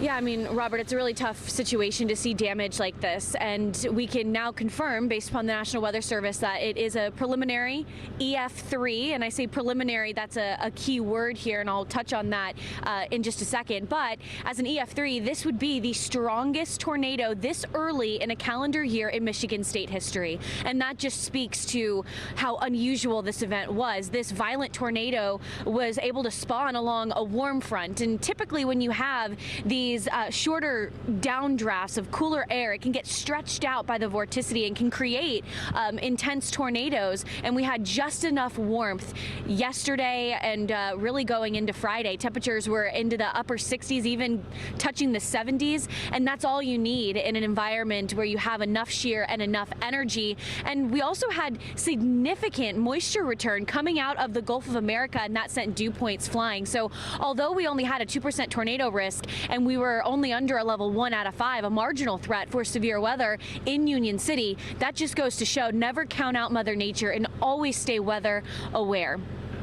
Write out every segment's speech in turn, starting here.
Yeah, I mean, Robert, it's a really tough situation to see damage like this, and we can now confirm, based upon the National Weather Service, that it is a preliminary EF-3, and I say preliminary, that's a key word here, and I'll touch on that in just a second. But as an EF-3, this would be the strongest tornado this early in a calendar year in Michigan state history, and that just speaks to how unusual this event was. This violent tornado was able to spawn along a warm front, and typically when you have these shorter downdrafts of cooler air, it can get stretched out by the vorticity and can create intense tornadoes. And we had just enough warmth yesterday and really going into Friday. Temperatures were into the upper 60s, even touching the 70s. And that's all you need in an environment where you have enough shear and enough energy. And we also had significant moisture return coming out of the Gulf of America, and that sent dew points flying. So although we only had a 2% tornado risk and we were only under a level 1 out of 5, a marginal threat for severe weather in Union City, that just goes to show never count out Mother Nature and always stay weather aware.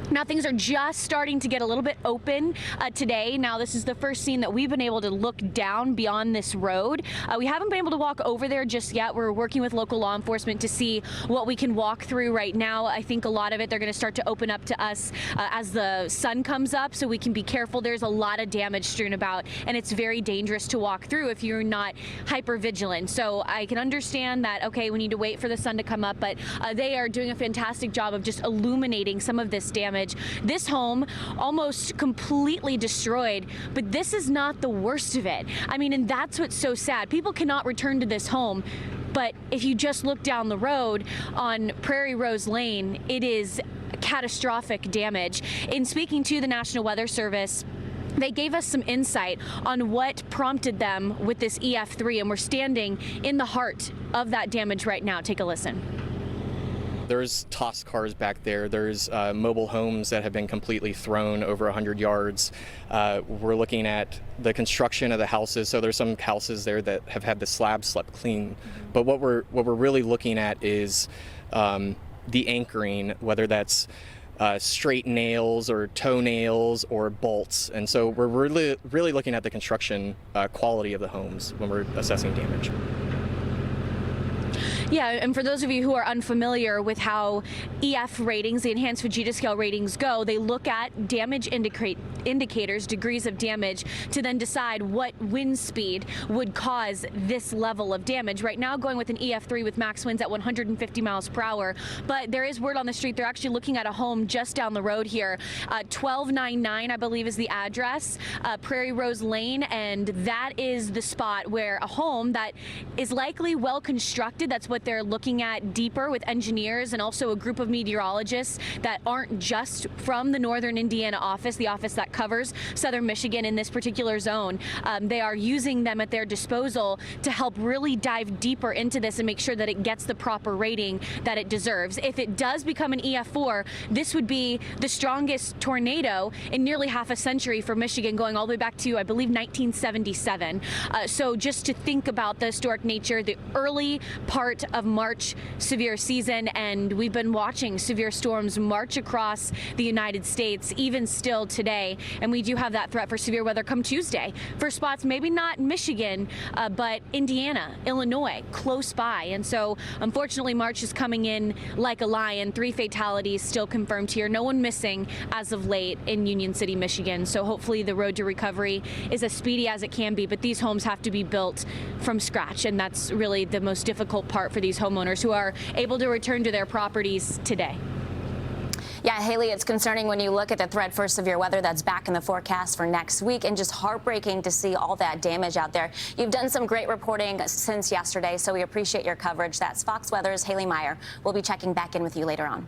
Now things are just starting to get a little bit open today. Now this is the first scene that we've been able to look down beyond this road. We haven't been able to walk over there just yet. We're working with local law enforcement to see what we can walk through right now. I think a lot of it they're going to start to open up to us as the sun comes up, so we can be careful. There's a lot of damage strewn about, and it's very dangerous to walk through if you're not hyper vigilant. So I can understand that, okay, we need to wait for the sun to come up, but they are doing a fantastic job of just illuminating some of this damage. This home almost completely destroyed, but this is not the worst of it. I mean, and that's what's so sad. People cannot return to this home, but if you just look down the road on Prairie Rose Lane, it is catastrophic damage. In speaking to the National Weather Service, they gave us some insight on what prompted them with this EF-3, and we're standing in the heart of that damage right now. Take a listen. There's tossed cars back there. There's mobile homes that have been completely thrown over 100 yards. We're looking at the construction of the houses. So there's some houses there that have had the slabs swept clean. But what we're really looking at is the anchoring, whether that's straight nails or toenails or bolts. And so we're really looking at the construction quality of the homes when we're assessing damage. Yeah, and for those of you who are unfamiliar with how EF ratings, the Enhanced Fujita Scale ratings go, they look at damage indicators, degrees of damage, to then decide what wind speed would cause this level of damage. Right now, going with an EF-3 with max winds at 150 miles per hour, but there is word on the street they're actually looking at a home just down the road here. 1299, I believe, is the address, Prairie Rose Lane, and that is the spot where a home that is likely well constructed, that's what they're looking at deeper with engineers and also a group of meteorologists that aren't just from the Northern Indiana office, the office that covers Southern Michigan in this particular zone. They are using them at their disposal to help really dive deeper into this and make sure that it gets the proper rating that it deserves. If it does become an EF-4, this would be the strongest tornado in nearly half a century for Michigan, going all the way back to, I believe, 1977. So just to think about the historic nature, the early part of March severe season, and we've been watching severe storms march across the United States even still today, and we do have that threat for severe weather come Tuesday for spots maybe not Michigan but Indiana, Illinois, close by. And so unfortunately March is coming in like a lion. 3 fatalities still confirmed here, no one missing as of late in Union City, Michigan. So hopefully the road to recovery is as speedy as it can be, but these homes have to be built from scratch, and that's really the most difficult part for these homeowners who are able to return to their properties today. Yeah, Haley, it's concerning when you look at the threat for severe weather that's back in the forecast for next week, and just heartbreaking to see all that damage out there. You've done some great reporting since yesterday, so we appreciate your coverage. That's Fox Weather's Haley Meier. We'll be checking back in with you later on.